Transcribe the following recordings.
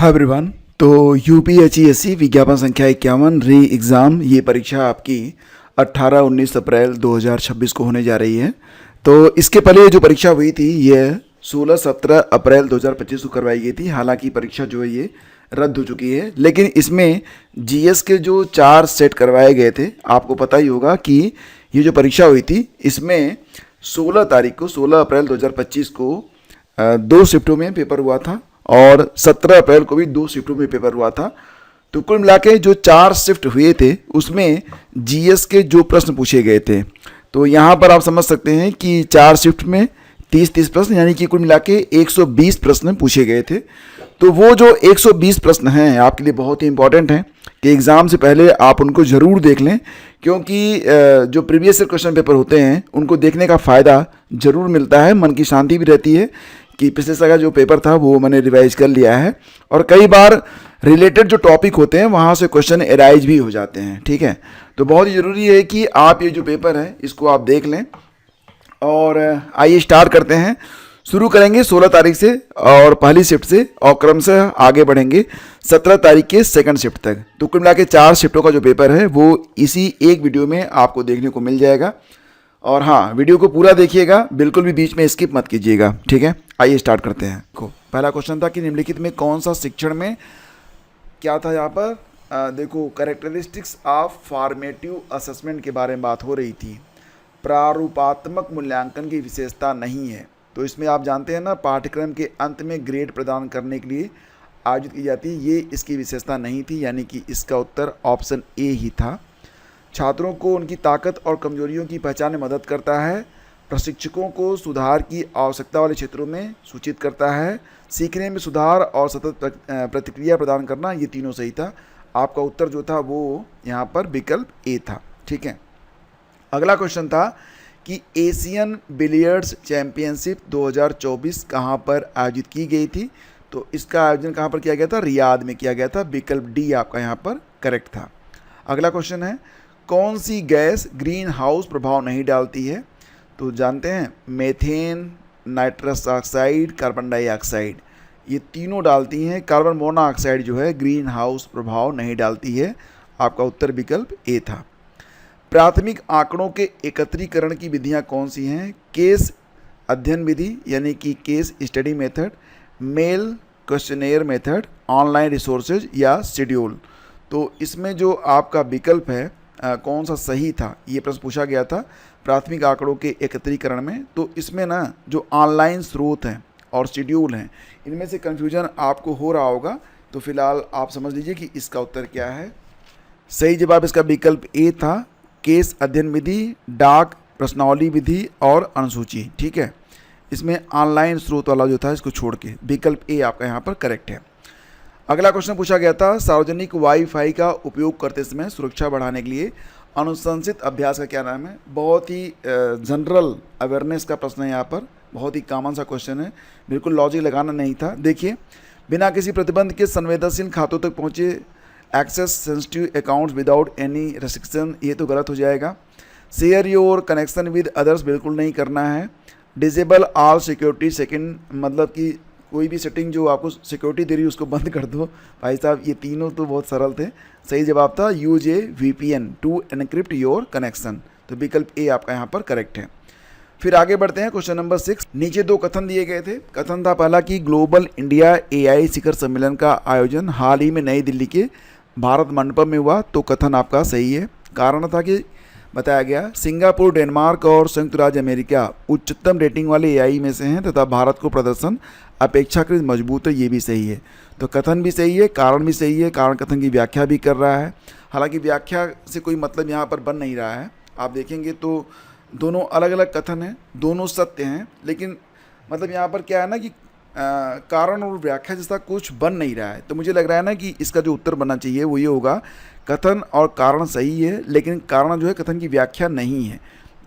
Hi everyone. तो यूपीएचईएससी विज्ञापन संख्या 51 री एग्ज़ाम, ये परीक्षा आपकी 18-19 अप्रैल 2026 को होने जा रही है। तो इसके पहले ये जो परीक्षा हुई थी ये 16-17 अप्रैल 2025 को करवाई गई थी। हालांकि परीक्षा जो है ये रद्द हो चुकी है, लेकिन इसमें जीएस के जो 4 सेट करवाए गए थे, आपको पता ही होगा कि ये जो परीक्षा हुई थी इसमें 16 अप्रैल 2025 को 2 शिफ्टों में पेपर हुआ था और 17 अप्रैल को भी 2 शिफ्टों में पेपर हुआ था। तो कुल मिला के जो 4 शिफ्ट हुए थे उसमें जीएस के जो प्रश्न पूछे गए थे, तो यहाँ पर आप समझ सकते हैं कि 4 शिफ्ट में 30-30 प्रश्न, यानी कि कुल मिला के 120 प्रश्न पूछे गए थे। तो वो जो 120 प्रश्न हैं आपके लिए बहुत ही इंपॉर्टेंट हैं कि एग्ज़ाम से पहले आप उनको ज़रूर देख लें, क्योंकि जो प्रीवियस ईयर क्वेश्चन पेपर होते हैं उनको देखने का फ़ायदा ज़रूर मिलता है, मन की शांति भी रहती है कि पिछले साल का जो पेपर था वो मैंने रिवाइज कर लिया है। और कई बार रिलेटेड जो टॉपिक होते हैं वहाँ से क्वेश्चन एराइज भी हो जाते हैं, ठीक है। तो बहुत ही ज़रूरी है कि आप ये जो पेपर है इसको आप देख लें। और आइए स्टार्ट करते हैं। शुरू करेंगे 16 तारीख से और पहली शिफ्ट से, और क्रमशः आगे बढ़ेंगे 17 तारीख के सेकंड शिफ्ट तक। तो कुल मिला के 4 शिफ्टों का जो पेपर है वो इसी एक वीडियो में आपको देखने को मिल जाएगा। और हाँ, वीडियो को पूरा देखिएगा, बिल्कुल भी बीच में स्किप मत कीजिएगा, ठीक है। आइए स्टार्ट करते हैं। पहला क्वेश्चन था कि निम्नलिखित में कौन सा शिक्षण में क्या था। यहाँ पर देखो, कैरेक्टरिस्टिक्स ऑफ फॉर्मेटिव असेसमेंट के बारे में बात हो रही थी। प्रारूपात्मक मूल्यांकन की विशेषता नहीं है। तो इसमें आप जानते हैं ना, पाठ्यक्रम के अंत में ग्रेड प्रदान करने के लिए आयोजित की जाती है, ये इसकी विशेषता नहीं थी, यानी कि इसका उत्तर ऑप्शन ए ही था। छात्रों को उनकी ताकत और कमजोरियों की पहचान में मदद करता है। प्रशिक्षकों को सुधार की आवश्यकता वाले क्षेत्रों में सूचित करता है। सीखने में सुधार और सतत प्रतिक्रिया प्रदान करना, ये तीनों सही था। आपका उत्तर जो था वो यहाँ पर विकल्प ए था, ठीक है। अगला क्वेश्चन था कि एशियन बिलियर्ड्स चैंपियनशिप 2024 कहाँ पर आयोजित की गई थी। तो इसका आयोजन कहाँ पर किया गया था? रियाद में किया गया था। विकल्प डी आपका यहाँ पर करेक्ट था। अगला क्वेश्चन है, कौन सी गैस ग्रीन हाउस प्रभाव नहीं डालती है। तो जानते हैं methane, nitrous oxide, carbon dioxide, ये तीनों डालती हैं। कार्बन मोनोऑक्साइड जो है ग्रीन हाउस प्रभाव नहीं डालती है। आपका उत्तर विकल्प ए था। प्राथमिक आंकड़ों के एकत्रीकरण की विधियां कौन सी हैं? केस अध्ययन विधि यानी कि case study method, mail questionnaire method, online resources या शेड्यूल। तो इसमें जो आपका विकल्प है कौन सा सही था, ये प्रश्न पूछा गया था प्राथमिक आंकड़ों के एकत्रीकरण में। तो इसमें ना जो ऑनलाइन स्रोत हैं और शेड्यूल हैं, इनमें से कन्फ्यूजन आपको हो रहा होगा। तो फिलहाल आप समझ लीजिए कि इसका उत्तर क्या है। सही जवाब इसका विकल्प ए था, केस अध्ययन विधि, डाक प्रश्नावली विधि और अनुसूची, ठीक है। इसमें ऑनलाइन स्रोत वाला जो था इसको छोड़ के विकल्प ए आपका यहाँ पर करेक्ट है। अगला क्वेश्चन पूछा गया था, सार्वजनिक वाईफाई का उपयोग करते समय सुरक्षा बढ़ाने के लिए अनुशंसित अभ्यास का क्या नाम है। बहुत ही जनरल अवेयरनेस का प्रश्न है, यहाँ पर बहुत ही कॉमन सा क्वेश्चन है, बिल्कुल लॉजिक लगाना नहीं था। देखिए, बिना किसी प्रतिबंध के संवेदनशील खातों तक पहुँचे, access sensitive accounts without any restriction, ये तो गलत हो जाएगा। Share your connection with others बिल्कुल नहीं करना है। डिसेबल ऑल सिक्योरिटी सेकंड, मतलब कि कोई भी सेटिंग जो आपको सिक्योरिटी दे रही है उसको बंद कर दो। भाई साहब, ये तीनों तो बहुत सरल थे। सही जवाब था use a VPN to encrypt your connection. तो विकल्प ए आपका यहाँ पर करेक्ट है। फिर आगे बढ़ते हैं क्वेश्चन नंबर 6। नीचे 2 कथन दिए गए थे। कथन था पहला कि ग्लोबल इंडिया AI शिखर सम्मेलन का आयोजन हाल ही में नई दिल्ली के भारत मंडपम में हुआ। तो कथन आपका सही है। कारण था कि बताया गया सिंगापुर, डेनमार्क और संयुक्त राज्य अमेरिका उच्चतम रेटिंग वाले AI में से हैं तथा भारत को प्रदर्शन अपेक्षाकृत मजबूत है, ये भी सही है। तो कथन भी सही है, कारण भी सही है। कारण कथन की व्याख्या भी कर रहा है। हालांकि व्याख्या से कोई मतलब यहाँ पर बन नहीं रहा है। आप देखेंगे तो दोनों अलग अलग कथन हैं, दोनों सत्य हैं, लेकिन मतलब यहाँ पर क्या है ना कि कारण और व्याख्या जैसा कुछ बन नहीं रहा है। तो मुझे लग रहा है ना कि इसका जो उत्तर बनना चाहिए वो ये होगा, कथन और कारण सही है लेकिन कारण जो है कथन की व्याख्या नहीं है।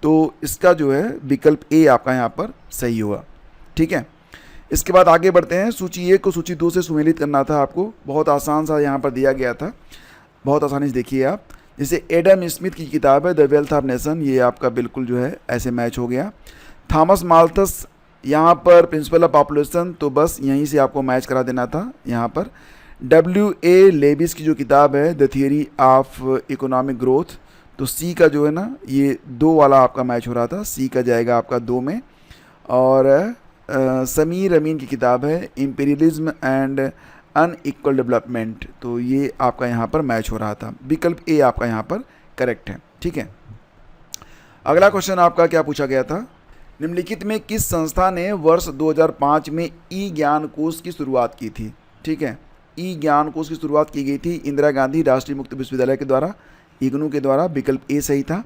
तो इसका जो है विकल्प ए आपका यहाँ पर सही होगा, ठीक है। इसके बाद आगे बढ़ते हैं। सूची 1 को सूची 2 से सुमेलित करना था आपको। बहुत आसान सा यहाँ पर दिया गया था, बहुत आसानी से देखिए आप। जैसे एडम स्मिथ की किताब है द वेल्थ ऑफ नेशन, ये आपका बिल्कुल जो है ऐसे मैच हो गया। थॉमस माल्थस यहाँ पर प्रिंसिपल ऑफ पॉपुलेशन, तो बस यहीं से आपको मैच करा देना था। यहाँ पर लेविस की जो किताब है the theory of economic growth, तो सी का जो है ना ये 2 वाला आपका मैच हो रहा था, सी का जाएगा आपका 2 में। और समीर अमीन की किताब है इम्पीरियलिज्म एंड अनइक्वल डेवलपमेंट, तो ये आपका यहाँ पर मैच हो रहा था। विकल्प ए आपका यहाँ पर करेक्ट है। ठीक है, अगला क्वेश्चन आपका क्या पूछा गया था, निम्नलिखित में किस संस्था ने वर्ष 2005 में ई ज्ञान कोष की शुरुआत की थी। ठीक है, ई ज्ञान कोष की शुरुआत की गई थी इंदिरा गांधी राष्ट्रीय मुक्त विश्वविद्यालय के द्वारा, इग्नू के द्वारा। विकल्प ए सही था।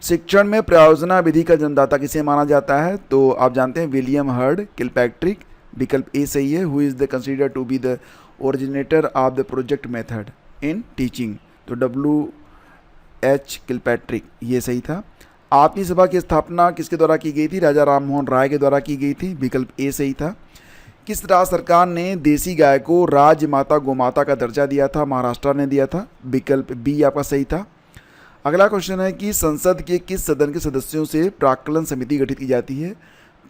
शिक्षण में प्रयोजना विधि का जन्मदाता किसे माना जाता है, तो आप जानते हैं विलियम हर्ड किलपैट्रिक। विकल्प ए सही है। Who is the considered to be the originator of the project method in teaching, तो WH किलपैट्रिक, ये सही था। आपकी सभा की स्थापना किसके द्वारा की गई थी, राजा राम मोहन राय के द्वारा की गई थी। विकल्प ए सही था। किस राज्य सरकार ने देसी गाय को राज्य माता गोमाता का दर्जा दिया था, महाराष्ट्र ने दिया था। विकल्प बी आपका सही था। अगला क्वेश्चन है कि संसद के किस सदन के सदस्यों से प्राक्कलन समिति गठित की जाती है।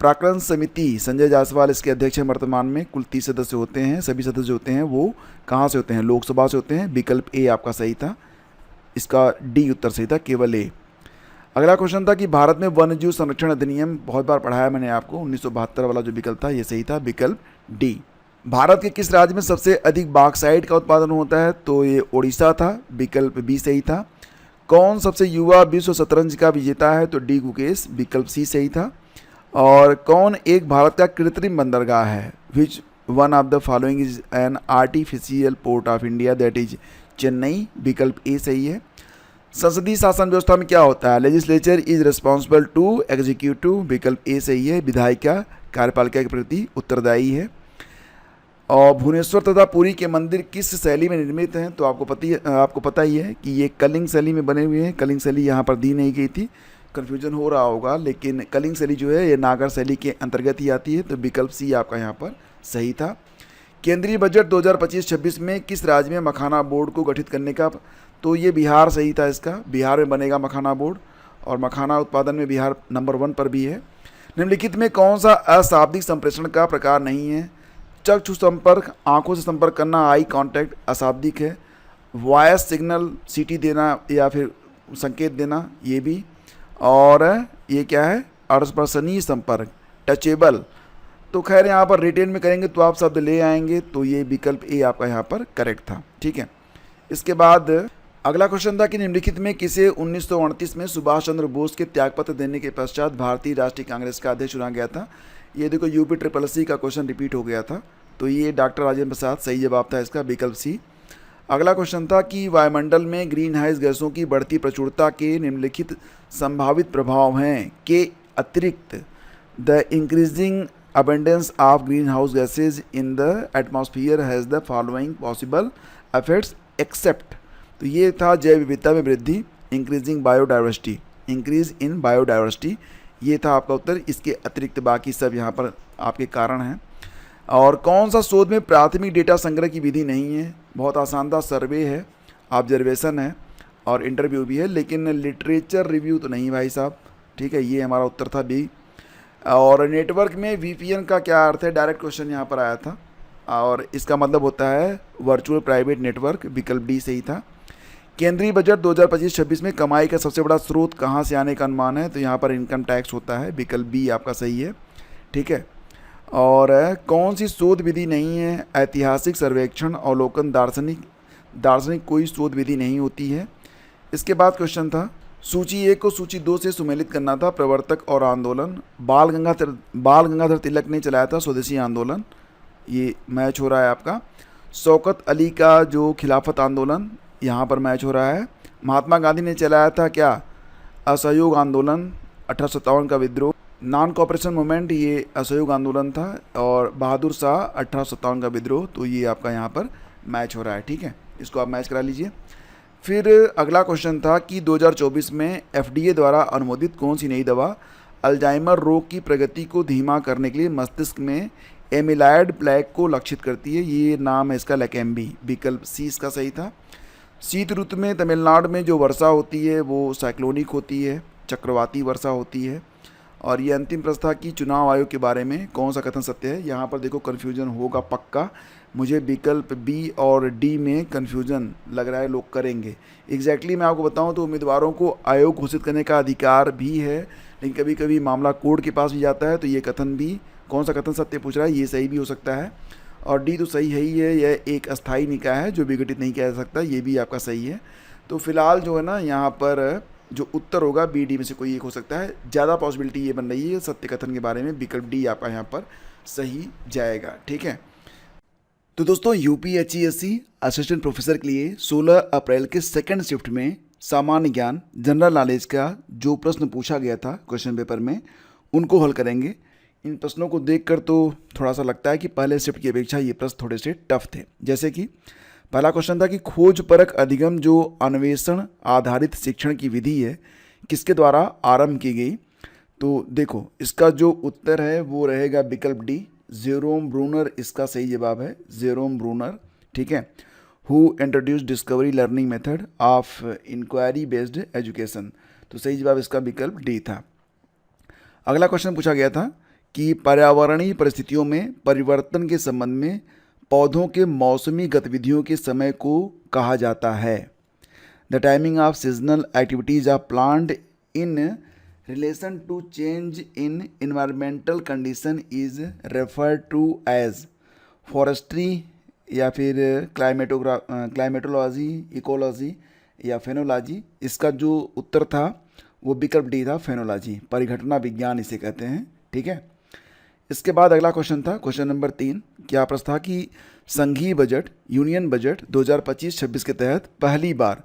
प्राक्कलन समिति, संजय जायसवाल इसके अध्यक्ष हैं वर्तमान में। कुल 30 सदस्य होते हैं, सभी सदस्य होते हैं वो कहाँ से होते हैं, लोकसभा से होते हैं। विकल्प ए आपका सही था, इसका डी उत्तर सही था, केवल ए। अगला क्वेश्चन था कि भारत में वन्यजीव संरक्षण अधिनियम, बहुत बार पढ़ाया मैंने आपको, 1972 वाला जो विकल्प था ये सही था, विकल्प डी। भारत के किस राज्य में सबसे अधिक बॉक्साइट का उत्पादन होता है, तो ये उड़ीसा था, विकल्प बी सही था। कौन सबसे युवा विश्व शतरंज का विजेता है, तो डी गुकेश, विकल्प सी सही था। और कौन एक भारत का कृत्रिम बंदरगाह है, which one of the following is an artificial port of India, that is Chennai, विकल्प ए सही है। संसदीय शासन व्यवस्था में क्या होता है, legislature is responsible to executive, विकल्प ए सही है, विधायिका कार्यपालिका के प्रति उत्तरदायी है। और भुवनेश्वर तथा पुरी के मंदिर किस शैली में निर्मित हैं, तो आपको पता ही है कि ये कलिंग शैली में बने हुए हैं। कलिंग शैली यहाँ पर दी नहीं गई थी, कन्फ्यूजन हो रहा होगा, लेकिन कलिंग शैली जो है ये नागर शैली के अंतर्गत ही आती है, तो विकल्प सी आपका यहाँ पर सही था। केंद्रीय बजट 2025-26 में किस राज्य में मखाना बोर्ड को गठित करने का, तो ये बिहार सही था इसका, बिहार में बनेगा मखाना बोर्ड, और मखाना उत्पादन में बिहार नंबर 1 पर भी है। निम्नलिखित में कौन सा अशाब्दिक संप्रेषण का प्रकार नहीं है, चक्षु संपर्क, आंखों से संपर्क करना, आई कांटेक्ट अशाब्दिक है। वॉयस सिग्नल, सीटी देना या फिर संकेत देना, ये भी। और ये क्या है, स्पर्शनीय संपर्क, टचेबल। तो खैर यहाँ पर रिटेन में करेंगे तो आप शब्द ले आएंगे, तो ये विकल्प ए आपका यहाँ पर करेक्ट था। ठीक है, इसके बाद अगला क्वेश्चन था कि निम्नलिखित में किसे 1938 में सुभाष चंद्र बोस के त्यागपत्र देने के पश्चात भारतीय राष्ट्रीय कांग्रेस का अध्यक्ष चुना गया था। ये देखो UPSSC का क्वेश्चन रिपीट हो गया था, तो ये डॉक्टर राजेंद्र प्रसाद सही जवाब था इसका, विकल्प सी। अगला क्वेश्चन था कि वायुमंडल में ग्रीन हाउस गैसों की बढ़ती प्रचुरता के निम्नलिखित संभावित प्रभाव हैं के अतिरिक्त the increasing abundance of greenhouse gases in the atmosphere has the following possible effects except, तो ये था जैव विविधता में वृद्धि, increasing biodiversity, increase in biodiversity, ये था आपका उत्तर। इसके अतिरिक्त बाकी सब यहाँ पर आपके कारण हैं। और कौन सा शोध में प्राथमिक डेटा संग्रह की विधि नहीं है, बहुत आसान था, सर्वे है, ऑब्जर्वेशन है और इंटरव्यू भी है, लेकिन लिटरेचर रिव्यू तो नहीं भाई साहब। ठीक है, ये हमारा उत्तर था बी। और नेटवर्क में VPN का क्या अर्थ है, डायरेक्ट क्वेश्चन यहाँ पर आया था, और इसका मतलब होता है वर्चुअल प्राइवेट नेटवर्क, विकल्प डी सही था। केंद्रीय बजट 2025-26 में कमाई का सबसे बड़ा स्रोत कहाँ से आने का अनुमान है, तो यहाँ पर इनकम टैक्स होता है, विकल्प बी आपका सही है। ठीक है, और कौन सी शोध विधि नहीं है, ऐतिहासिक सर्वेक्षण, अवलोकन, दार्शनिक कोई शोध विधि नहीं होती है। इसके बाद क्वेश्चन था सूची 1 को सूची 2 से सुमेलित करना था, प्रवर्तक और आंदोलन। बाल गंगाधर तिलक ने चलाया था स्वदेशी आंदोलन, ये मैच हो रहा है आपका। शौकत अली का जो खिलाफत आंदोलन, यहाँ पर मैच हो रहा है। महात्मा गांधी ने चलाया था क्या, असहयोग आंदोलन, 1857 का विद्रोह। नॉन कॉपरेशन मूवमेंट, ये असहयोग आंदोलन था। और बहादुर शाह 1857 का विद्रोह, तो ये आपका यहाँ पर मैच हो रहा है। ठीक है, इसको आप मैच करा लीजिए। फिर अगला क्वेश्चन था कि 2024 में FDA द्वारा अनुमोदित कौन सी नई दवा अल्जाइमर रोग की प्रगति को धीमा करने के लिए मस्तिष्क में एमिलाइड प्लेक को लक्षित करती है, ये नाम है इसका लेकेम्बी, विकल्प सी इसका सही था। शीत ऋतु में तमिलनाडु में जो वर्षा होती है वो साइक्लोनिक होती है, चक्रवाती वर्षा होती है। और ये अंतिम प्रश्न था कि चुनाव आयोग के बारे में कौन सा कथन सत्य है। यहाँ पर देखो कन्फ्यूजन होगा पक्का, मुझे विकल्प बी और डी में कन्फ्यूजन लग रहा है लोग करेंगे। एग्जैक्टली मैं आपको बताऊं तो उम्मीदवारों को आयोग घोषित करने का अधिकार भी है, लेकिन कभी कभी मामला कोर्ट के पास भी जाता है, तो ये कथन भी, कौन सा कथन सत्य पूछ रहा है, ये सही भी हो सकता है। और डी तो सही है ही है, यह एक अस्थायी निकाय है जो विघटित नहीं किया जा सकता, ये भी आपका सही है। तो फिलहाल जो है ना यहाँ पर जो उत्तर होगा बी डी में से कोई एक हो सकता है। ज़्यादा पॉसिबिलिटी ये बन रही है सत्य कथन के बारे में, विकल्प डी आपका यहाँ पर सही जाएगा। ठीक है, तो दोस्तों यूपीएचसीएससी असिस्टेंट प्रोफेसर के लिए 16 अप्रैल के सेकंड शिफ्ट में सामान्य ज्ञान जनरल नॉलेज का जो प्रश्न पूछा गया था क्वेश्चन पेपर में, उनको हल करेंगे। इन प्रश्नों को देखकर तो थोड़ा सा लगता है कि पहले शिफ्ट की अपेक्षा ये प्रश्न थोड़े से टफ थे। जैसे कि पहला क्वेश्चन था कि खोज परक अधिगम जो अन्वेषण आधारित शिक्षण की विधि है किसके द्वारा आरंभ की गई। तो देखो इसका जो उत्तर है वो रहेगा विकल्प डी, जेरोम ब्रूनर इसका सही जवाब है, जेरोम ब्रूनर। ठीक है, who introduce discovery learning method of inquiry based education, तो सही जवाब इसका विकल्प डी था। अगला क्वेश्चन पूछा गया था कि पर्यावरणीय परिस्थितियों में परिवर्तन के संबंध में पौधों के मौसमी गतिविधियों के समय को कहा जाता है। The timing of seasonal activities of plant in relation to change in environmental condition is referred to as forestry या फिर क्लाइमेटोलॉजी, इकोलॉजी या फेनोलॉजी। इसका जो उत्तर था वो विकल्प डी था, फेनोलॉजी, परिघटना विज्ञान इसे कहते हैं। ठीक है, इसके बाद अगला क्वेश्चन था क्वेश्चन नंबर 3, क्या प्रश्न था कि संघीय बजट यूनियन बजट 2025-26 के तहत पहली बार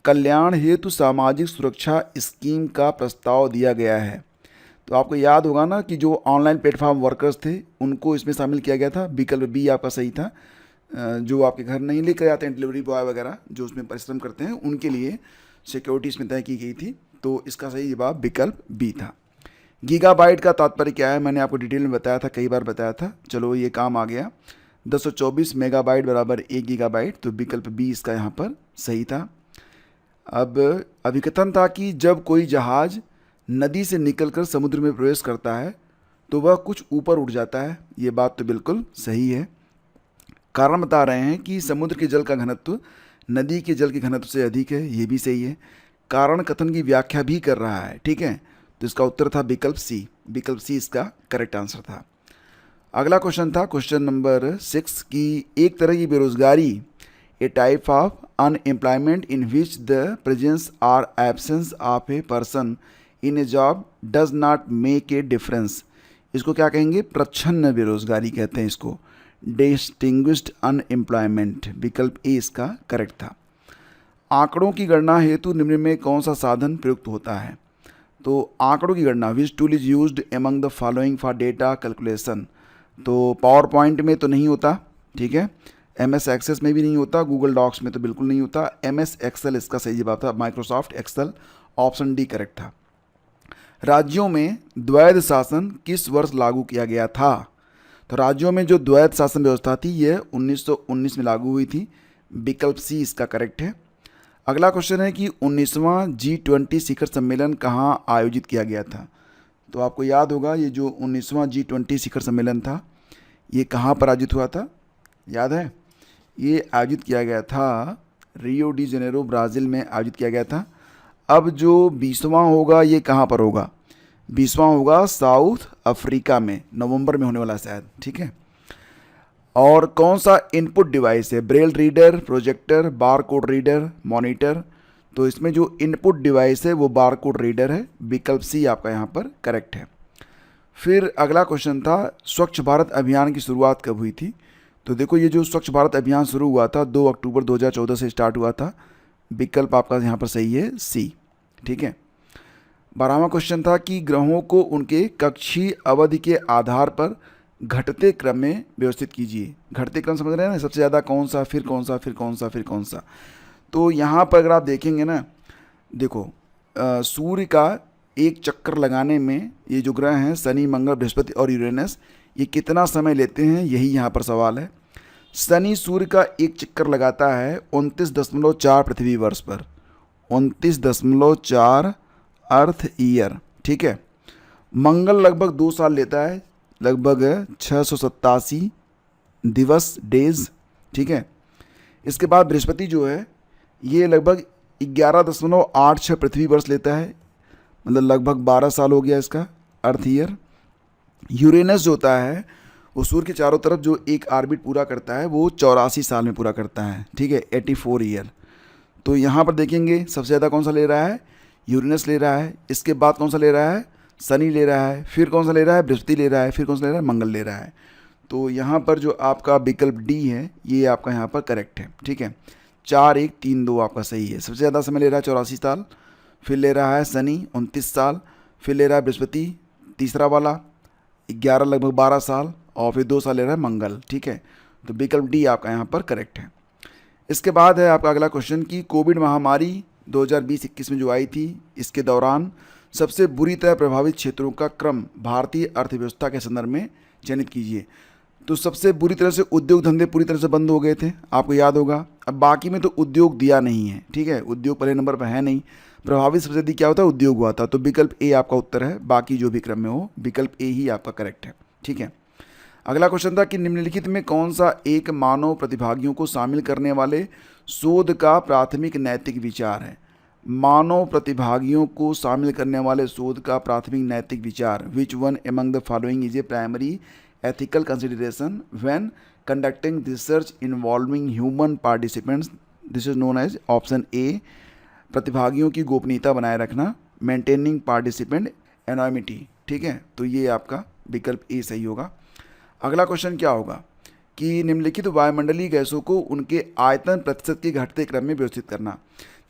कल्याण हेतु सामाजिक सुरक्षा स्कीम का प्रस्ताव दिया गया है। तो आपको याद होगा ना कि जो ऑनलाइन प्लेटफॉर्म वर्कर्स थे उनको इसमें शामिल किया गया था, विकल्प बी आपका सही था। जो आपके घर नहीं लेकर आते हैं डिलीवरी बॉय वगैरह जो उसमें परिश्रम करते हैं उनके लिए सिक्योरिटी इसमें तय की गई थी, तो इसका सही जवाब विकल्प बी था। गीगाबाइट का तात्पर्य क्या है मैंने आपको डिटेल में बताया था, कई बार बताया था, चलो ये काम आ गया। 224 मेगाबाइट बराबर 1 गीगाबाइट, तो विकल्प बी इसका यहाँ पर सही था। अब अभिकथन था कि जब कोई जहाज नदी से निकलकर समुद्र में प्रवेश करता है तो वह कुछ ऊपर उठ जाता है, ये बात तो बिल्कुल सही है। कारण बता रहे हैं कि समुद्र के जल का घनत्व नदी के जल के घनत्व से अधिक है, ये भी सही है। कारण कथन की व्याख्या भी कर रहा है। ठीक है, तो इसका उत्तर था विकल्प सी, विकल्प सी इसका करेक्ट आंसर था। अगला क्वेश्चन था क्वेश्चन नंबर 6 की एक तरह की बेरोजगारी, a type of unemployment in which the presence और absence of a person in a job does not make a difference. इसको क्या कहेंगे, प्रच्छन्न बेरोजगारी कहते हैं इसको, डिस्टिंग्विश्ड अनएम्प्लॉयमेंट, विकल्प ए इसका करेक्ट था। आंकड़ों की गणना हेतु निम्न में कौन सा साधन प्रयुक्त होता है। तो आंकड़ों की गणना which tool is used among the following for data calculation, तो पावर पॉइंट में तो नहीं होता, ठीक है, MS एक्सेस में भी नहीं होता, गूगल डॉक्स में तो बिल्कुल नहीं होता, MS एक्सेल इसका सही जवाब था, Microsoft Excel, option D correct था। राज्यों में द्वैध शासन किस वर्ष लागू किया गया था। तो राज्यों में जो द्वैध शासन व्यवस्था थी यह 1919 में लागू हुई थी, विकल्प सी इसका करेक्ट है। अगला क्वेश्चन है कि 19वां G20 शिखर सम्मेलन कहाँ आयोजित किया गया था। तो आपको याद होगा ये जो 19वां G20 शिखर सम्मेलन था ये कहाँ पर आयोजित हुआ था, याद है, ये आयोजित किया गया था रियो डी जेनेरो ब्राज़ील में आयोजित किया गया था। अब जो 20वां होगा ये कहाँ पर होगा, 20वां होगा साउथ अफ्रीका में, नवंबर में होने वाला शायद। ठीक है, और कौन सा इनपुट डिवाइस है, Braille reader, projector, bar code reader, monitor. तो इसमें जो इनपुट डिवाइस है वो बार कोड रीडर है, विकल्प सी आपका यहाँ पर करेक्ट है। फिर अगला क्वेश्चन था स्वच्छ भारत अभियान की शुरुआत कब हुई थी। तो देखो ये जो स्वच्छ भारत अभियान शुरू हुआ था 2 अक्टूबर 2014 से स्टार्ट हुआ था, विकल्प आपका यहाँ पर सही है सी। ठीक है, 12वां क्वेश्चन था कि ग्रहों को उनके कक्षीय अवधि के आधार पर घटते क्रम में व्यवस्थित कीजिए। घटते क्रम समझ रहे हैं ना, सबसे ज़्यादा कौन सा, फिर कौन सा, फिर कौन सा, फिर कौन सा। तो यहाँ पर अगर आप देखेंगे ना, देखो सूर्य का एक चक्कर लगाने में ये जो ग्रह हैं शनि, मंगल, बृहस्पति और यूरेनस, ये कितना समय लेते हैं, यही यहाँ पर सवाल है। शनि सूर्य का एक चक्कर लगाता है 29.4 पृथ्वी वर्ष पर, 29.4 अर्थ ईयर। ठीक है, मंगल लगभग 2 साल लेता है, लगभग 687 दिवस, डेज, ठीक है। इसके बाद बृहस्पति जो है ये लगभग 11.86 पृथ्वी वर्ष लेता है, मतलब लगभग 12 साल हो गया इसका अर्थ ईयर। यूरेनस जो होता है वो सूर्य के चारों तरफ जो एक आर्बिट पूरा करता है वो 84 साल में पूरा करता है, ठीक है, 84 ईयर। तो यहाँ पर देखेंगे सबसे ज़्यादा कौन सा ले रहा है, यूरेनस ले रहा है, इसके बाद कौन सा ले रहा है, शनि ले रहा है, फिर कौन सा ले रहा है, बृहस्पति ले रहा है, फिर कौन सा ले रहा है, मंगल ले रहा है। तो यहाँ पर जो आपका विकल्प डी है ये आपका यहाँ पर करेक्ट है, ठीक है। 4, 1, 3, 2 आपका सही है। सबसे ज़्यादा समय ले रहा है 84 साल, फिर ले रहा है शनि 29 साल, फिर ले रहा है बृहस्पति तीसरा वाला 11 लगभग 12 साल, और फिर 2 साल ले रहा है मंगल, ठीक है। तो विकल्प डी आपका यहाँ पर करेक्ट है। इसके बाद है आपका अगला क्वेश्चन कि कोविड महामारी 2020-21 में जो आई थी, इसके दौरान सबसे बुरी तरह प्रभावित क्षेत्रों का क्रम भारतीय अर्थव्यवस्था के संदर्भ में चयनित कीजिए। तो सबसे बुरी तरह से उद्योग धंधे पूरी तरह से बंद हो गए थे, आपको याद होगा। अब बाकी में तो उद्योग दिया नहीं है, ठीक है, उद्योग पहले नंबर पर है नहीं। प्रभावित सबसे अधिक क्या होता है, उद्योग हुआ था। तो विकल्प ए आपका उत्तर है, बाकी जो भी क्रम में हो विकल्प ए ही आपका करेक्ट है, ठीक है। अगला क्वेश्चन था कि निम्नलिखित में कौन सा एक मानव प्रतिभागियों को शामिल करने वाले शोध का प्राथमिक नैतिक विचार है। मानव प्रतिभागियों को शामिल करने वाले शोध का प्राथमिक नैतिक विचार, विच one among the following is A primary ethical consideration when conducting research involving human participants, this is known as option A प्रतिभागियों की गोपनीयता बनाए रखना, मेंटेनिंग पार्टिसिपेंट एनोनिमिटी, ठीक है। तो ये आपका विकल्प ए सही होगा। अगला क्वेश्चन क्या होगा कि निम्नलिखित वायुमंडलीय गैसों को उनके आयतन प्रतिशत के घटते क्रम में व्यवस्थित करना।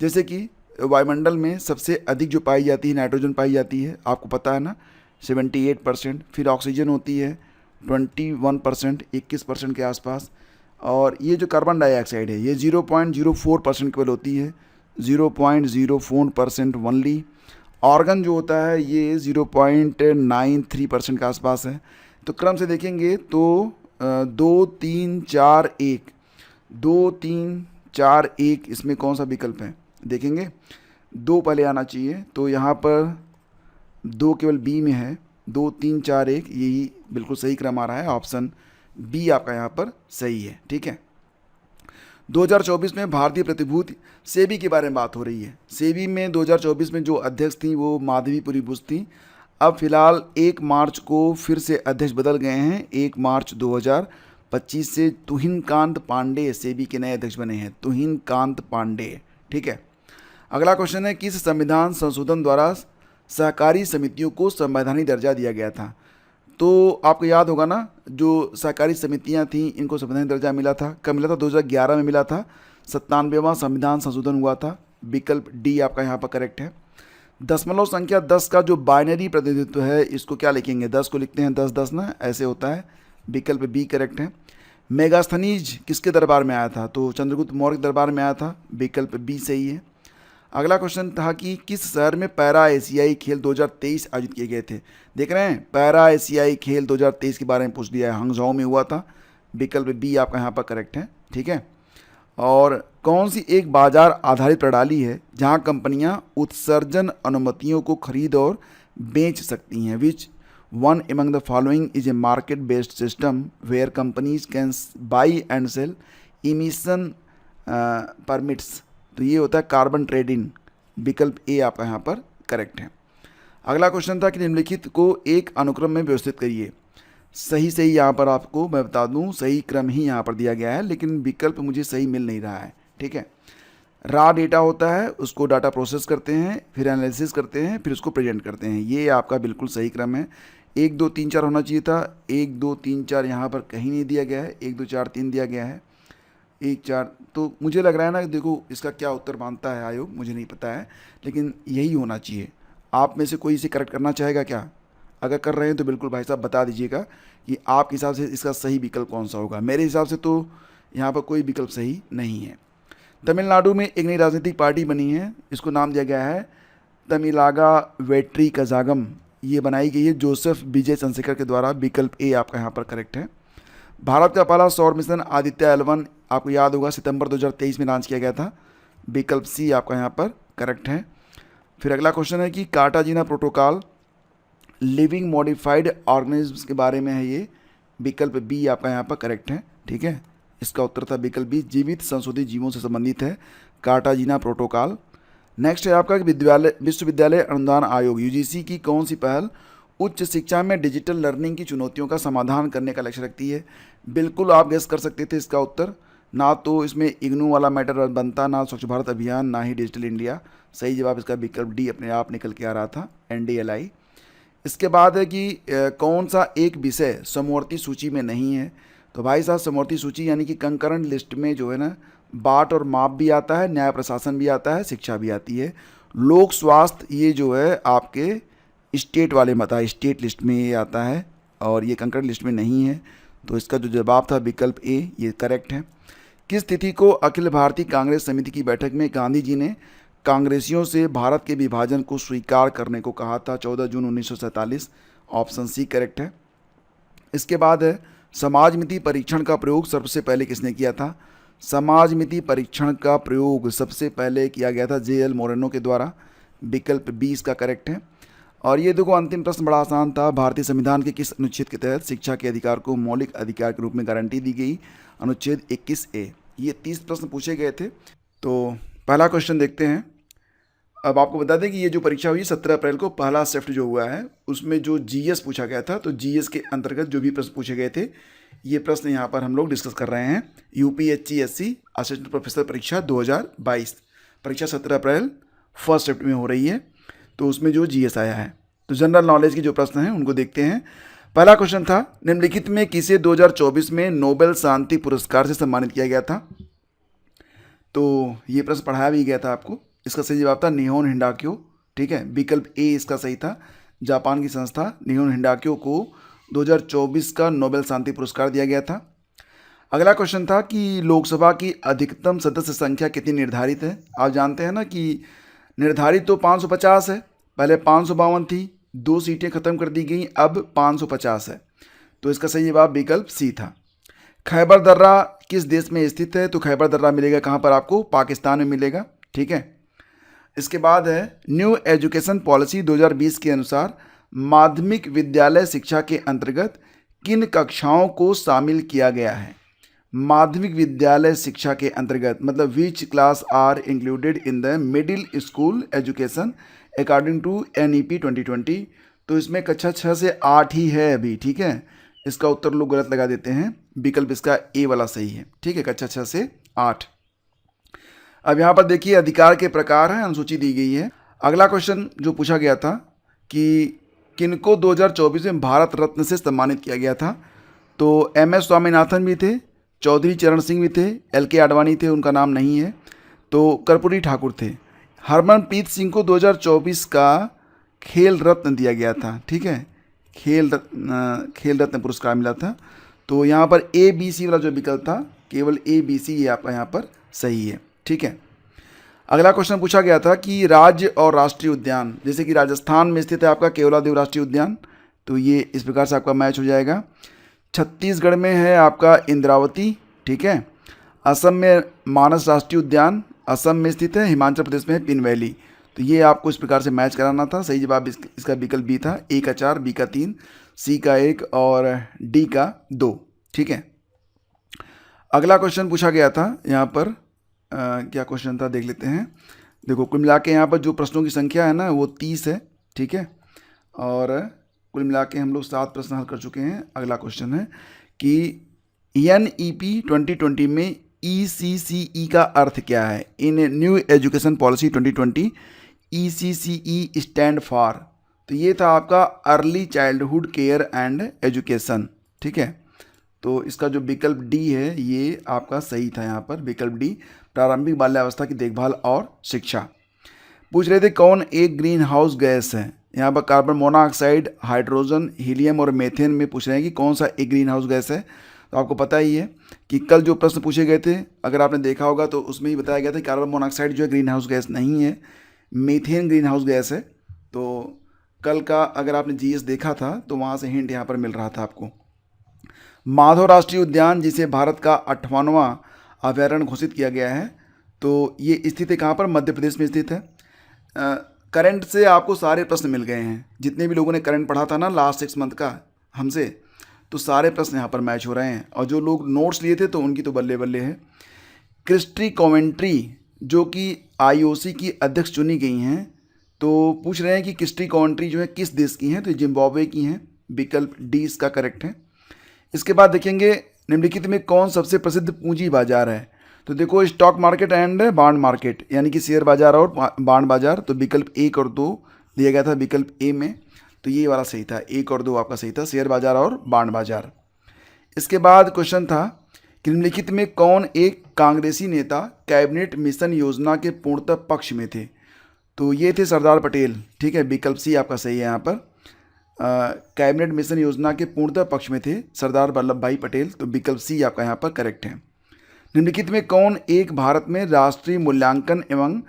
जैसे कि वायुमंडल में सबसे अधिक जो पाई जाती है नाइट्रोजन पाई जाती है, आपको पता है ना, 78%, फिर ऑक्सीजन होती है 21%, 21% के आसपास, और ये जो कार्बन डाइऑक्साइड है ये 0.04% केवल होती है, 0.04% ओनली। ऑर्गन जो होता है ये 0.93% के आसपास है। तो क्रम से देखेंगे तो 2, 3, 4, 1, 2, 3, 4, 1 इसमें कौन सा विकल्प है, देखेंगे 2 पहले आना चाहिए। तो यहाँ पर 2 केवल बी में है, 2, 3, 4, 1 यही बिल्कुल सही क्रम आ रहा है, ऑप्शन बी आपका यहाँ पर सही है, ठीक है। 2024 में भारतीय प्रतिभूति सेबी के बारे में बात हो रही है। सेबी में 2024 में जो अध्यक्ष थी वो माधवीपुरी बुश थी। अब फिलहाल 1 मार्च को फिर से अध्यक्ष बदल गए हैं, 1 मार्च 2025 से तुहिन कांत पांडे सेबी के नए अध्यक्ष बने हैं, तुहिन कांत पांडे, ठीक है। अगला क्वेश्चन है किस संविधान संशोधन द्वारा सहकारी समितियों को संवैधानिक दर्जा दिया गया था। तो आपको याद होगा ना, जो सहकारी समितियां थीं इनको संवैधानिक दर्जा मिला था, कब मिला था, 2011 में मिला था, 97वां संविधान संशोधन हुआ था। विकल्प डी आपका यहाँ पर करेक्ट है। दशमलव संख्या 10 का जो बाइनरी प्रतिनिधित्व है इसको क्या लिखेंगे, 10 को लिखते हैं 10 10 ना, ऐसे होता है। विकल्प बी करेक्ट है। मेगास्थनीज किसके दरबार में आया था, तो चंद्रगुप्त मौर्य के दरबार में आया था, विकल्प बी सही है। अगला क्वेश्चन था कि किस शहर में पैरा एशियाई खेल 2023 आयोजित किए गए थे। देख रहे हैं, पैरा एशियाई खेल 2023 के बारे में पूछ दिया है, हांगझाओ में हुआ था, विकल्प बी आपका यहाँ पर करेक्ट है, ठीक है। और कौन सी एक बाजार आधारित प्रणाली है जहाँ कंपनियाँ उत्सर्जन अनुमतियों को खरीद और बेच सकती हैं, which one among the following is a market based system where companies can buy and sell emission permits. तो ये होता है कार्बन ट्रेडिंग, विकल्प ए आपका यहाँ पर करेक्ट है। अगला क्वेश्चन था कि निम्नलिखित को एक अनुक्रम में व्यवस्थित करिए। सही सही यहाँ पर आपको मैं बता दूँ, सही क्रम ही यहाँ पर दिया गया है, लेकिन विकल्प मुझे सही मिल नहीं रहा है, ठीक है। रॉ डेटा होता है, उसको डाटा प्रोसेस करते हैं, फिर एनालिसिस करते हैं, फिर उसको प्रेजेंट करते हैं, ये आपका बिल्कुल सही क्रम है। 1, 2, 3, 4 होना चाहिए था, 1, 2, 3, 4 यहाँ पर कहीं नहीं दिया गया है, 1, 2, 4, 3 दिया गया है, 1, 4। तो मुझे लग रहा है ना, देखो इसका क्या उत्तर मानता है आयोग मुझे नहीं पता है, लेकिन यही होना चाहिए। आप में से कोई इसे करेक्ट करना चाहेगा क्या? अगर कर रहे हैं तो बिल्कुल भाई साहब बता दीजिएगा कि आपके हिसाब से इसका सही विकल्प कौन सा होगा। मेरे हिसाब से तो यहाँ पर कोई विकल्प सही नहीं है। तमिलनाडु में एक नई राजनीतिक पार्टी बनी है, इसको नाम दिया गया है तमिलागा वेट्री कजागम। ये बनाई गई है जोसेफ विजय चंद्रशेखर के द्वारा, विकल्प ए आपका यहाँ पर करेक्ट है। भारत का पहला सौर मिशन आदित्य L1 आपको याद होगा सितंबर 2023 में लॉन्च किया गया था, विकल्प सी आपका यहाँ पर करेक्ट है। फिर अगला क्वेश्चन है कि कार्टाजीना प्रोटोकॉल लिविंग मॉडिफाइड ऑर्गेनिज्म्स के बारे में है ये। विकल्प बी आपका यहाँ पर करेक्ट है, ठीक है। इसका उत्तर था विकल्प बी, जीवित संशोधित जीवों से संबंधित है कार्टाजीना प्रोटोकॉल। नेक्स्ट है आपका विश्वविद्यालय अनुदान आयोग यूजीसी की कौन सी पहल उच्च शिक्षा में डिजिटल लर्निंग की चुनौतियों का समाधान करने का लक्ष्य रखती है। बिल्कुल आप गेस कर सकते थे इसका उत्तर, ना तो इसमें इग्नू वाला मैटर बनता, ना स्वच्छ भारत अभियान, ना ही डिजिटल इंडिया। सही जवाब इसका विकल्प डी अपने आप निकल के आ रहा था, एनडीएलआई। इसके बाद है कि कौन सा एक विषय समवर्ती सूची में नहीं है। तो भाई साहब समवर्ती सूची यानी कि कंकरेंट लिस्ट में जो है ना बाट और माप भी आता है, न्याय प्रशासन भी आता है, शिक्षा भी आती है। लोक स्वास्थ्य ये जो है आपके स्टेट वाले मत आए, स्टेट लिस्ट में ये आता है और ये कंकरेंट लिस्ट में नहीं है। तो इसका जो जवाब था विकल्प ए ये करेक्ट है। किस तिथि को अखिल भारतीय कांग्रेस समिति की बैठक में गांधी जी ने कांग्रेसियों से भारत के विभाजन को स्वीकार करने को कहा था? 14 जून 1947। ऑप्शन सी करेक्ट है। इसके बाद है समाजमिति परीक्षण का प्रयोग सबसे पहले किसने किया था? समाजमिति परीक्षण का प्रयोग सबसे पहले किया गया था जे.एल. मोरेनो के द्वारा। विकल्प बी इसका करेक्ट है। और ये देखो अंतिम प्रश्न बड़ा आसान था। भारतीय संविधान के किस अनुच्छेद के तहत शिक्षा के अधिकार को मौलिक अधिकार के रूप में गारंटी दी गई? अनुच्छेद 21A। ये 30 प्रश्न पूछे गए थे। तो पहला क्वेश्चन देखते हैं। अब आपको बता दें कि ये जो परीक्षा हुई 17 अप्रैल को पहला शिफ्ट जो हुआ है उसमें जो जीएस पूछा गया था, तो जीएस के अंतर्गत जो भी प्रश्न पूछे गए थे ये प्रश्न यहाँ पर हम लोग डिस्कस कर रहे हैं। यूपीएससी असिस्टेंट प्रोफेसर परीक्षा 2022 परीक्षा 17 अप्रैल फर्स्ट शिफ्ट में हो रही है, तो उसमें जो जीएस आया है। तो जनरल नॉलेज के जो प्रश्न हैं उनको देखते हैं। पहला क्वेश्चन था निम्नलिखित में किसे 2024 में नोबेल शांति पुरस्कार से सम्मानित किया गया था? तो ये प्रश्न पढ़ाया भी गया था आपको। इसका सही जवाब था निहोन हिंडाक्यो, ठीक है। विकल्प ए इसका सही था। जापान की संस्था निहोन हिंडाक्यो को 2024 का नोबेल शांति पुरस्कार दिया गया था। अगला क्वेश्चन था कि लोकसभा की अधिकतम सदस्य संख्या कितनी निर्धारित है? आप जानते हैं ना कि निर्धारित तो 550 है, पहले 552 थी, 2 सीटें खत्म कर दी गई, अब 550 है। तो इसका सही जवाब विकल्प सी था। खैबर दर्रा किस देश में स्थित है? तो खैबर दर्रा मिलेगा कहाँ पर आपको? पाकिस्तान में मिलेगा, ठीक है। इसके बाद है न्यू एजुकेशन पॉलिसी 2020 के अनुसार माध्यमिक विद्यालय शिक्षा के अंतर्गत किन कक्षाओं को शामिल किया गया है? माध्यमिक विद्यालय शिक्षा के अंतर्गत मतलब which class are included in the middle school education according to NEP 2020। तो इसमें कक्षा 6 से 8 ही है अभी, ठीक है। इसका उत्तर लोग गलत लगा देते हैं, विकल्प इसका ए वाला सही है, ठीक है, कक्षा 6 से 8। अब यहाँ पर देखिए अधिकार के प्रकार हैं, अनुसूची दी गई है। अगला क्वेश्चन जो पूछा गया था कि किनको 2024 में भारत रत्न से सम्मानित किया गया था? तो MS स्वामीनाथन भी थे, चौधरी चरण सिंह भी थे, LK आडवाणी थे, उनका नाम नहीं है, तो कर्पूरी ठाकुर थे। हरमनप्रीत सिंह को 2024 का खेल रत्न दिया गया था, ठीक है, खेल रत्न पुरस्कार मिला था। तो यहाँ पर ABC वाला जो विकल्प था केवल ABC ये आपका यहाँ पर सही है, ठीक है। अगला क्वेश्चन पूछा गया था कि राज्य और राष्ट्रीय उद्यान, जैसे कि राजस्थान में स्थित है आपका केवलादेव राष्ट्रीय उद्यान, तो ये इस प्रकार से आपका मैच हो जाएगा। छत्तीसगढ़ में है आपका इंद्रावती, ठीक है। असम में मानस राष्ट्रीय उद्यान असम में स्थित है। हिमाचल प्रदेश में है पिन वैली। तो ये आपको इस प्रकार से मैच कराना था। सही जवाब इसका विकल्प बी था, A का 4, B का 3, C का 1 और D का 2, ठीक है। अगला क्वेश्चन पूछा गया था यहाँ पर क्या क्वेश्चन था देख लेते हैं। देखो कुल मिला के यहाँ पर जो प्रश्नों की संख्या है ना वो 30 है, ठीक है, और कुल मिला के हम लोग 7 प्रश्न हल कर चुके हैं। अगला क्वेश्चन है कि NEP 2020 में ECCE का अर्थ क्या है? In new education policy 2020 ECCE stand for, तो ये था आपका early childhood care and education, ठीक है। तो इसका जो विकल्प डी है ये आपका सही था यहाँ पर, विकल्प डी, प्रारंभिक बाल्यावस्था की देखभाल और शिक्षा। पूछ रहे थे कौन एक ग्रीन हाउस गैस है? यहाँ पर कार्बन मोनोऑक्साइड, हाइड्रोजन, हीलियम और मीथेन में पूछ रहे हैं कि कौन सा एक ग्रीन हाउस गैस है। तो आपको पता ही है कि कल जो प्रश्न पूछे गए थे अगर आपने देखा होगा तो उसमें ही बताया गया था कार्बन मोनोऑक्साइड जो है ग्रीन हाउस गैस नहीं है, मीथेन ग्रीन हाउस गैस है। तो कल का अगर आपने GS देखा था तो वहाँ से हिंट यहाँ पर मिल रहा था आपको। माधव राष्ट्रीय उद्यान जिसे भारत का 58वां अभयारण्य घोषित किया गया है, तो ये स्थित है कहाँ पर? मध्य प्रदेश में स्थित है। करंट से आपको सारे प्रश्न मिल गए हैं, जितने भी लोगों ने करंट पढ़ा था ना लास्ट 6 मंथ का हमसे, तो सारे प्रश्न यहाँ पर मैच हो रहे हैं। और जो लोग नोट्स लिए थे तो उनकी तो बल्ले बल्ले है। क्रिस्टी कॉवेंट्री जो कि आईओसी की अध्यक्ष चुनी गई हैं, तो पूछ रहे हैं कि क्रिस्टी कॉवेंट्री जो है किस देश की हैं, तो जिम्बाब्वे की हैं। विकल्प डी इसका करेक्ट है। इसके बाद देखेंगे निम्नलिखित में कौन सबसे प्रसिद्ध पूंजी बाजार है। तो देखो stock market and bond market, यानी कि शेयर बाजार और बॉन्ड बाजार। तो विकल्प 1 और 2 दिया गया था विकल्प ए में, तो ये वाला सही था, 1 और 2 आपका सही था, शेयर बाजार और बॉन्ड बाजार। इसके बाद क्वेश्चन था कि निम्नलिखित में कौन एक कांग्रेसी नेता कैबिनेट मिशन योजना के पूर्णतः पक्ष में थे। तो ये थे सरदार पटेल, ठीक है, विकल्प सी आपका सही है। यहाँ पर कैबिनेट मिशन योजना के पूर्णतः पक्ष में थे सरदार वल्लभ भाई पटेल, तो विकल्प सी आपका यहाँ पर करेक्ट है। निम्नलिखित में कौन एक भारत में राष्ट्रीय मूल्यांकन एवं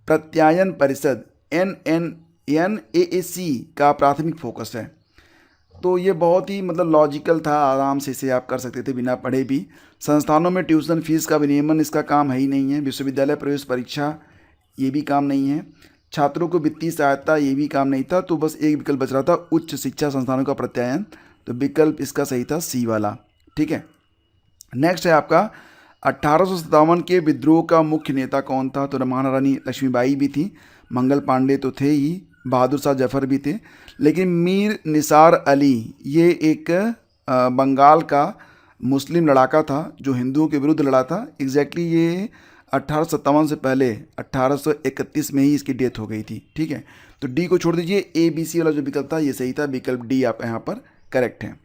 प्रत्यायन परिषद NNAAC का प्राथमिक फोकस है। तो ये बहुत ही मतलब लॉजिकल था, आराम से इसे आप कर सकते थे बिना पढ़े भी। संस्थानों में ट्यूशन फीस का विनियमन इसका काम है ही नहीं है। विश्वविद्यालय प्रवेश परीक्षा ये भी काम नहीं है। छात्रों को वित्तीय सहायता ये भी काम नहीं था। तो बस एक विकल्प बच रहा था, उच्च शिक्षा संस्थानों का प्रत्यायन, तो विकल्प इसका सही था सी वाला, ठीक है। नेक्स्ट है आपका 1857 के विद्रोह का मुख्य नेता कौन था। तो महारानी लक्ष्मीबाई भी थी, मंगल पांडे तो थे ही, बहादुर शाह जफर भी थे, लेकिन मीर निसार अली ये एक बंगाल का मुस्लिम लड़ाका था जो हिंदुओं के विरुद्ध लड़ा था। एग्जैक्टली ये 1857 से पहले 1831 में ही इसकी डेथ हो गई थी, ठीक है। तो डी को छोड़ दीजिए, ABC वाला जो विकल्प था ये सही था, विकल्प डी आप यहाँ पर करेक्ट है।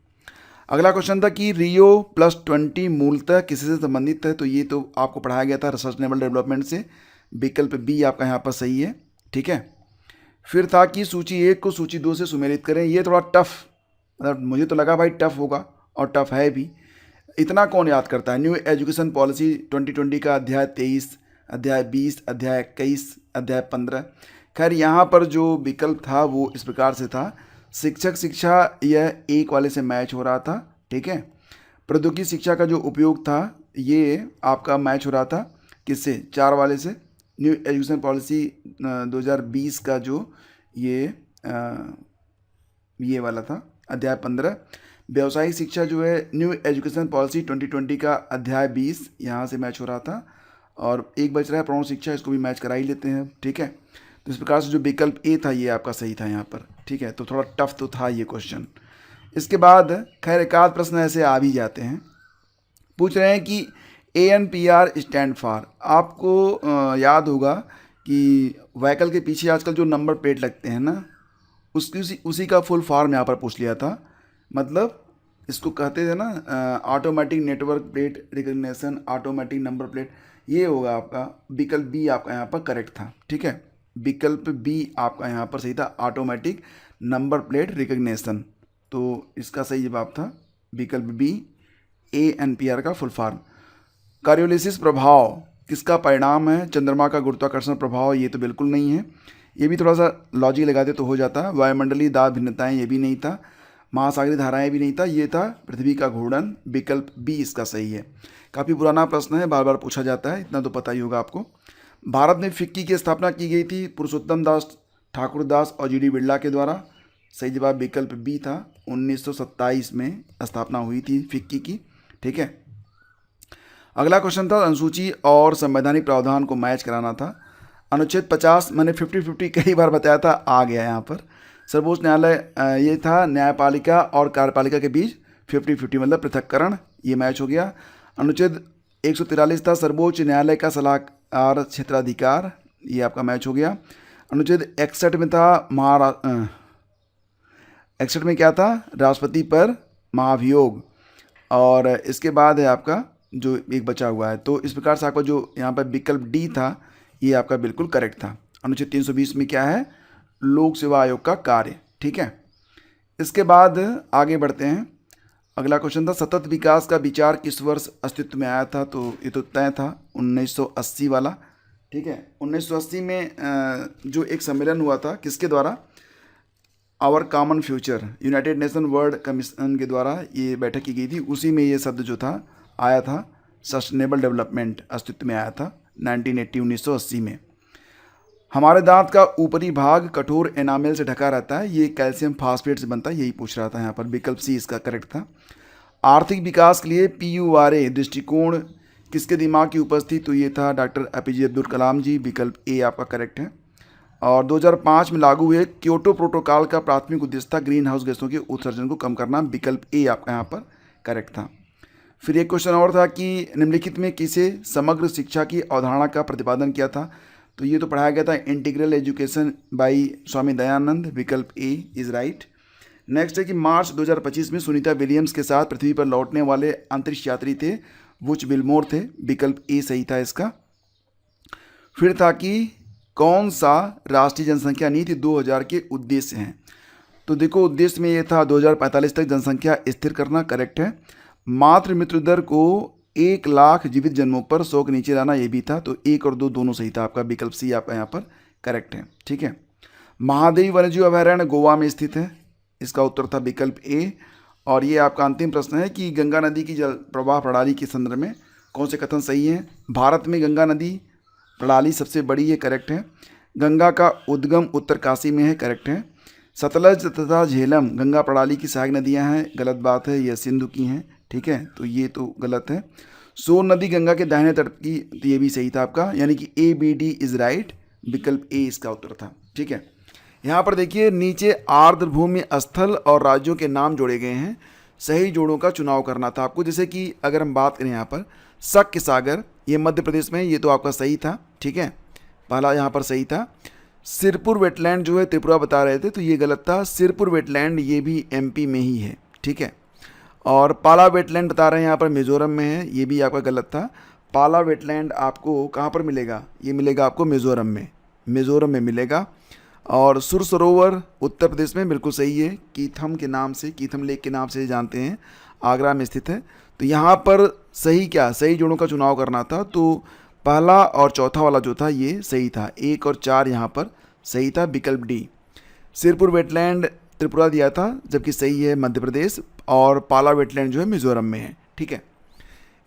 अगला क्वेश्चन था कि Rio+20 मूलतः किससे संबंधित है। तो ये तो आपको पढ़ाया गया था सस्टेनेबल डेवलपमेंट से, विकल्प बी आपका यहाँ पर सही है, ठीक है। फिर था कि सूची 1 को सूची 2 से सुमेलित करें। ये थोड़ा टफ, मतलब मुझे तो लगा भाई टफ होगा और टफ है भी। इतना कौन याद करता है। न्यू एजुकेशन पॉलिसी 2020 का अध्याय 23, अध्याय 20, अध्याय 21, अध्याय 15। खैर यहाँ पर जो विकल्प था वो इस प्रकार से था, शिक्षक शिक्षा यह 1 वाले से मैच हो रहा था, ठीक है। प्रौद्योगिकी शिक्षा का जो उपयोग था ये आपका मैच हो रहा था किससे, 4 वाले से। न्यू एजुकेशन पॉलिसी 2020 का जो ये वाला था अध्याय 15। व्यावसायिक शिक्षा जो है न्यू एजुकेशन पॉलिसी 2020 का अध्याय 20 यहाँ से मैच हो रहा था। और एक बच रहा है प्रौढ़ शिक्षा, इसको भी मैच करा ही लेते हैं, ठीक है। तो इस प्रकार से जो विकल्प ए था ये आपका सही था यहाँ पर, ठीक है। तो थोड़ा टफ तो था ये क्वेश्चन। इसके बाद खैर एक आध प्रश्न ऐसे आ भी जाते हैं। पूछ रहे हैं कि ANPR स्टैंड फॉर, आपको याद होगा कि व्हीकल के पीछे आजकल जो नंबर प्लेट लगते हैं ना, उसी का फुल फॉर्म यहाँ पर पूछ लिया था। मतलब इसको कहते थे ना automatic network plate recognition, automatic number plate, ये होगा आपका विकल्प बी आपका यहाँ पर करेक्ट था, ठीक है। विकल्प बी आपका यहाँ पर सही था, ऑटोमेटिक नंबर प्लेट रिकग्निशन। तो इसका सही जवाब था विकल्प बी, ANPR का फुल फॉर्म। कार्योलिसिस प्रभाव किसका परिणाम है। चंद्रमा का गुरुत्वाकर्षण प्रभाव ये तो बिल्कुल नहीं है, ये भी थोड़ा सा लॉजिक लगाते तो हो जाता है। वायुमंडलीय दाब भिन्नताएं ये भी नहीं था, महासागरीय धाराएं भी नहीं था, ये था पृथ्वी का घूर्णन, विकल्प बी इसका सही है। काफ़ी पुराना प्रश्न है, बार बार पूछा जाता है, इतना तो पता ही होगा आपको। भारत में फिक्की की स्थापना की गई थी पुरुषोत्तम दास ठाकुरदास और GD बिरला के द्वारा। सही जवाब विकल्प बी था, 1927 में स्थापना हुई थी फिक्की की, ठीक है। अगला क्वेश्चन था अनुसूची और संवैधानिक प्रावधान को मैच कराना था। अनुच्छेद 50 मैंने 50-50 कई बार बताया था, आ गया यहाँ पर। सर्वोच्च न्यायालय ये था न्यायपालिका और कार्यपालिका के बीच 50-50 मतलब पृथक्करण, ये मैच हो गया। अनुच्छेद 143 था सर्वोच्च न्यायालय का सलाहकार क्षेत्राधिकार, ये आपका मैच हो गया। अनुच्छेद 61 में था 61 में क्या था, राष्ट्रपति पर महाभियोग। और इसके बाद है आपका जो एक बचा हुआ है, तो इस प्रकार से आपका जो यहाँ पर विकल्प डी था ये आपका बिल्कुल करेक्ट था। अनुच्छेद 320 में क्या है, लोक सेवा आयोग का कार्य, ठीक है। इसके बाद आगे बढ़ते हैं। अगला क्वेश्चन था सतत विकास का विचार किस वर्ष अस्तित्व में आया था। तो ये तो तय था 1980 वाला, ठीक है। 1980 में जो एक सम्मेलन हुआ था किसके द्वारा, Our Common Future, United Nation World Commission के द्वारा ये बैठक की गई थी। उसी में ये शब्द जो था आया था, सस्टेनेबल डेवलपमेंट अस्तित्व में आया था 1980 में। हमारे दांत का ऊपरी भाग कठोर एनामेल से ढका रहता है, ये कैल्शियम फास्फेट से बनता है, यही पूछ रहा था यहाँ पर, विकल्प सी इसका करेक्ट था। आर्थिक विकास के लिए PURA दृष्टिकोण किसके दिमाग की उपज थी, तो ये था डॉक्टर APJ अब्दुल कलाम जी, विकल्प ए आपका करेक्ट है। और 2005 में लागू हुए क्योटो प्रोटोकॉल का प्राथमिक उद्देश्य था ग्रीन हाउस गैसों के उत्सर्जन को कम करना, विकल्प ए आपका यहाँ पर करेक्ट था। फिर एक क्वेश्चन और था कि निम्नलिखित में किसे समग्र शिक्षा की अवधारणा का प्रतिपादन किया था, तो ये तो पढ़ाया गया था integral education by Swami Dayanand, विकल्प ए इज राइट। नेक्स्ट है कि मार्च 2025 में सुनीता विलियम्स के साथ पृथ्वी पर लौटने वाले अंतरिक्ष यात्री थे बुच विल्मोर थे, विकल्प ए सही था इसका। फिर था कि कौन सा राष्ट्रीय जनसंख्या नीति 2000 के उद्देश्य हैं, तो देखो उद्देश्य में ये था 2045 तक जनसंख्या स्थिर करना, करेक्ट है। मातृ मृत्यु दर को 1 लाख जीवित जन्मों पर 100 के नीचे लाना, ये भी था, तो 1 और 2 दोनों सही था आपका, विकल्प सी आपका यहाँ पर करेक्ट है, ठीक है। महादेवी वन्यजीव अभयारण्य गोवा में स्थित है, इसका उत्तर था विकल्प ए। और ये आपका अंतिम प्रश्न है कि गंगा नदी की जल प्रवाह प्रणाली के संदर्भ में कौन से कथन सही हैं। भारत में गंगा नदी प्रणाली सबसे बड़ी है, करेक्ट है। गंगा का उद्गम उत्तरकाशी में है, करेक्ट है। सतलज तथा झेलम गंगा प्रणाली की सहायक नदियां हैं, गलत बात है, यह सिंधु की हैं, ठीक है, तो ये तो गलत है। सोन नदी गंगा के दाहिने तट की, तो ये भी सही था आपका, यानी कि ABD इज राइट, विकल्प ए इसका उत्तर था, ठीक है। यहाँ पर देखिए नीचे आर्द्रभूमि स्थल और राज्यों के नाम जोड़े गए हैं, सही जोड़ों का चुनाव करना था आपको। जैसे कि अगर हम बात करें यहाँ पर शक्य सागर, ये मध्य प्रदेश में, ये तो आपका सही था, ठीक है, पहला यहाँ पर सही था। सिरपुर वेटलैंड जो है त्रिपुरा बता रहे थे, तो ये गलत था। सिरपुर वेटलैंड ये भी MP में ही है, ठीक है। और पाला वेटलैंड बता रहे हैं यहाँ पर मिजोरम में है, ये भी आपका गलत था। पाला वेटलैंड आपको कहाँ पर मिलेगा, ये मिलेगा आपको मिजोरम में मिलेगा। और सुर सरोवर उत्तर प्रदेश में बिल्कुल सही है, कीथम के नाम से, कीथम लेक के नाम से जानते हैं, आगरा में स्थित है। तो यहाँ पर सही क्या, सही जोड़ों का चुनाव करना था, तो पहला और चौथा वाला जो था ये सही था, 1 और 4 यहाँ पर सही था, विकल्प डी। सिरपुर वेटलैंड त्रिपुरा दिया था, जबकि सही है मध्य प्रदेश, और पाला वेटलैंड जो है मिजोरम में है, ठीक है।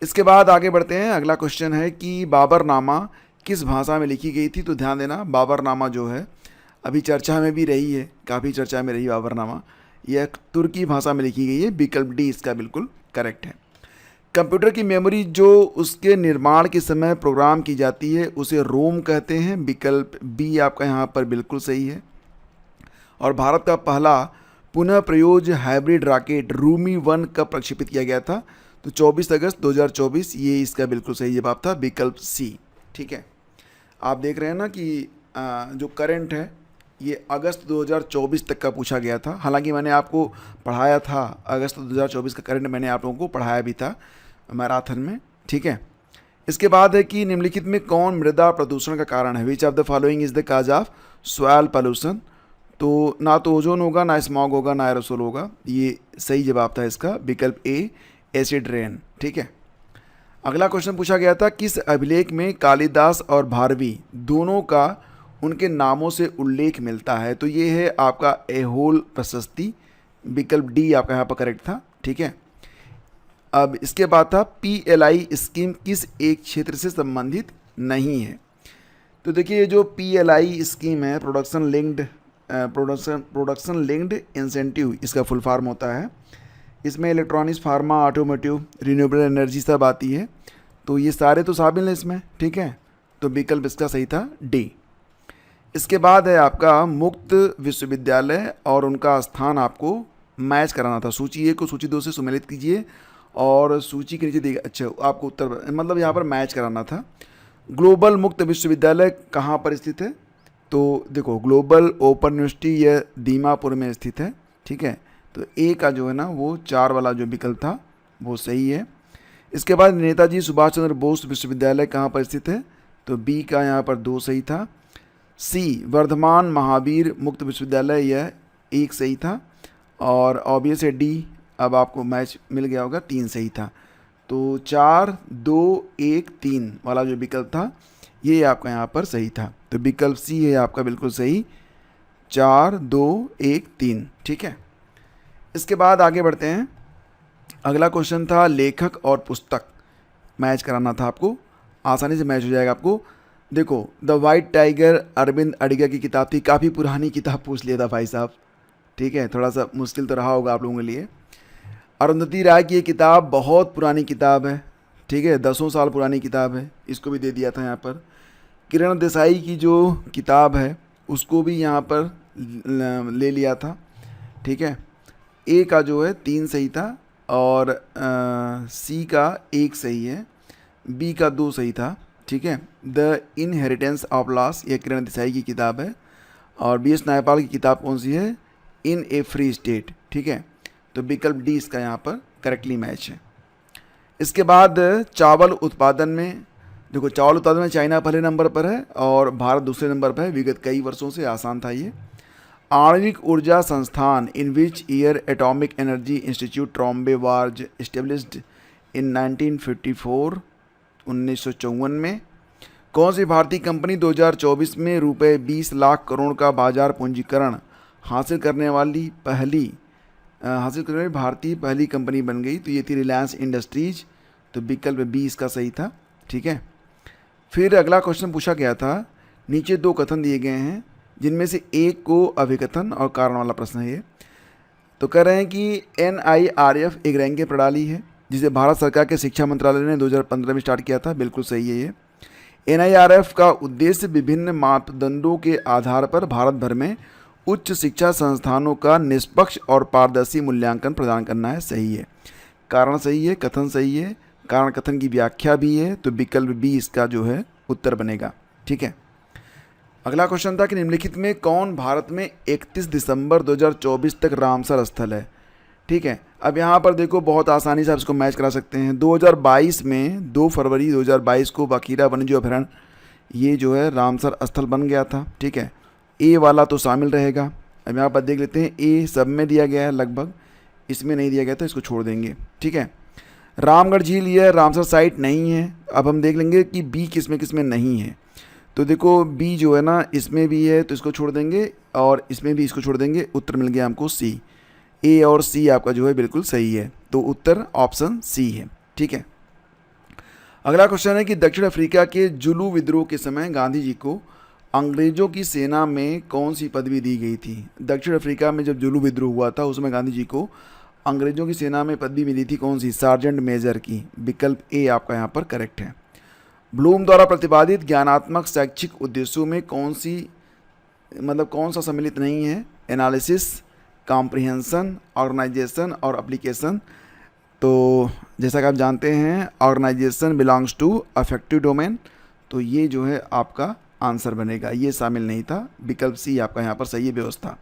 इसके बाद आगे बढ़ते हैं। अगला क्वेश्चन है कि बाबरनामा किस भाषा में लिखी गई थी, तो ध्यान देना बाबरनामा जो है अभी चर्चा में भी रही है, काफ़ी चर्चा में रही बाबरनामा, यह तुर्की भाषा में लिखी गई है, विकल्प डी इसका बिल्कुल करेक्ट है। कंप्यूटर की मेमोरी जो उसके निर्माण के समय प्रोग्राम की जाती है उसे रोम कहते हैं, विकल्प बी आपका यहाँ पर बिल्कुल सही है। और भारत का पहला पुनः प्रयोज्य हाइब्रिड रॉकेट रूमी 1 कब प्रक्षेपित किया गया था, तो 24 अगस्त 2024, ये इसका बिल्कुल सही जवाब था, विकल्प सी, ठीक है। आप देख रहे हैं ना कि जो करंट है ये अगस्त 2024 तक का पूछा गया था, हालांकि मैंने आपको पढ़ाया था अगस्त 2024 का करंट, मैंने आप लोगों को पढ़ाया भी था मैराथन में, ठीक है। इसके बाद है कि निम्नलिखित में कौन मृदा प्रदूषण का कारण है, which of the following is the cause of soil pollution, तो ना तो ओजोन होगा, ना स्मॉग होगा, ना एरोसोल होगा, ये सही जवाब था इसका, विकल्प ए एसिड रेन, ठीक है। अगला क्वेश्चन पूछा गया था किस अभिलेख में कालिदास और भारवी दोनों का उनके नामों से उल्लेख मिलता है, तो ये है आपका ऐहोल प्रशस्ति, विकल्प डी आपका यहाँ पर करेक्ट था, ठीक है। अब इसके बाद था PLI स्कीम किस एक क्षेत्र से संबंधित नहीं है, तो देखिए ये जो PLI स्कीम है प्रोडक्शन लिंक्ड इंसेंटिव, इसका फुल फॉर्म होता है। इसमें electronics, pharma, automotive, renewable energy सब आती है, तो ये सारे तो शामिल हैं इसमें, ठीक है, तो विकल्प इसका सही था डी। इसके बाद है आपका मुक्त विश्वविद्यालय और उनका स्थान आपको मैच कराना था, सूची 1 को सूची 2 से सुमेलित कीजिए और सूची के नीचे देखिए, अच्छा आपको उत्तर मतलब यहाँ पर मैच कराना था। ग्लोबल मुक्त विश्वविद्यालय कहाँ पर स्थित है, तो देखो ग्लोबल ओपन यूनिवर्सिटी यह दीमापुर में स्थित है, ठीक है, तो ए का जो है ना वो 4 वाला जो विकल्प था वो सही है। इसके बाद नेताजी सुभाष चंद्र बोस विश्वविद्यालय कहाँ पर स्थित है, तो बी का यहाँ पर 2 सही था। सी वर्धमान महावीर मुक्त विश्वविद्यालय यह 1 सही था, और ऑब्वियस है डी, अब आपको मैच मिल गया होगा, 3 सही था, तो 4 2 1 3 वाला जो विकल्प था ये आपका यहाँ पर सही था, तो विकल्प सी है आपका बिल्कुल सही, 4 2 1 3, ठीक है। इसके बाद आगे बढ़ते हैं। अगला क्वेश्चन था लेखक और पुस्तक मैच कराना था आपको, आसानी से मैच हो जाएगा आपको। देखो The White Tiger Aravind Adiga की किताब थी, काफ़ी पुरानी किताब पूछ लिया था भाई साहब, ठीक है, थोड़ा सा मुश्किल तो रहा होगा आप लोगों के लिए। अरुंधति राय की ये किताब बहुत पुरानी किताब है, ठीक है, 10 साल पुरानी किताब है, इसको भी दे दिया था यहाँ पर। किरण देसाई की जो किताब है उसको भी यहाँ पर ले लिया था, ठीक है। ए का जो है 3 सही था, और सी का 1 सही है, बी का 2 सही था, ठीक है। द इनहेरिटेंस ऑफ लॉस ये किरण देसाई की किताब है, और बी एस नायपाल की किताब कौन सी है, इन ए फ्री स्टेट, ठीक है। तो विकल्प डी इसका यहाँ पर करेक्टली मैच है। इसके बाद चावल उत्पादन में, देखो चावल उत्पादन में चाइना पहले नंबर पर है और भारत दूसरे नंबर पर है, विगत कई वर्षों से, आसान था ये। आणविक ऊर्जा संस्थान in which year atomic energy institute Trombay was established in 1954 1954 में। कौन सी भारतीय कंपनी 2024 में रुपए 20 लाख करोड़ का बाजार पूंजीकरण हासिल करने वाली भारतीय पहली कंपनी बन गई? तो ये थी रिलायंस इंडस्ट्रीज, तो विकल्प बी इसका सही था, ठीक है। फिर अगला क्वेश्चन पूछा गया था, नीचे 2 कथन दिए गए हैं जिनमें से एक को अभिकथन और कारण वाला प्रश्न है ये। तो कह रहे हैं कि NIRF एक रैंकिंग प्रणाली है जिसे भारत सरकार के शिक्षा मंत्रालय ने 2015 में स्टार्ट किया था, बिल्कुल सही है ये। NIRF का उद्देश्य विभिन्न मापदंडों के आधार पर भारत भर में उच्च शिक्षा संस्थानों का निष्पक्ष और पारदर्शी मूल्यांकन प्रदान करना है, सही है। कारण सही है, कथन सही है, कारण कथन की व्याख्या भी है, तो विकल्प बी इसका जो है उत्तर बनेगा, ठीक है। अगला क्वेश्चन था कि निम्नलिखित में कौन भारत में 31 दिसंबर 2024 तक रामसर स्थल है, ठीक है। अब यहाँ पर देखो बहुत आसानी से आप इसको मैच करा सकते हैं। 2022 में 2 फरवरी 2022 को बाखीरा वन्यजीव अभयारण्य ये जो है रामसर स्थल बन गया था, ठीक है। ए वाला तो शामिल रहेगा। अब यहाँ पर देख लेते हैं, ए सब में दिया गया है लगभग, इसमें नहीं दिया गया था, इसको छोड़ देंगे, ठीक है। रामगढ़ झील ये रामसर साइट नहीं है। अब हम देख लेंगे कि बी किस में नहीं है। तो देखो बी जो है ना इसमें भी है, तो इसको छोड़ देंगे, और इसमें भी इसको छोड़ देंगे, उत्तर मिल गया हमको सी। ए और सी आपका जो है बिल्कुल सही है, तो उत्तर ऑप्शन सी है, ठीक है। अगला क्वेश्चन है कि दक्षिण अफ्रीका के जुलू विद्रोह के समय गांधी जी को अंग्रेजों की सेना में कौन सी पदवी दी गई थी? दक्षिण अफ्रीका में जब जुलू विद्रोह हुआ था उसमें गांधी जी को अंग्रेजों की सेना में पदवी मिली थी, कौन सी? सार्जेंट मेजर की, विकल्प ए आपका यहाँ पर करेक्ट है। ब्लूम द्वारा प्रतिपादित ज्ञानात्मक शैक्षिक उद्देश्यों में कौन सा सम्मिलित नहीं है? एनालिसिस, कॉम्प्रिहेंशन, ऑर्गेनाइजेशन और एप्लीकेशन। तो जैसा कि आप जानते हैं organisation belongs to affective domain, तो ये जो है आपका आंसर बनेगा, ये शामिल नहीं था, विकल्प सी आपका यहाँ पर सही है, व्यवस्था।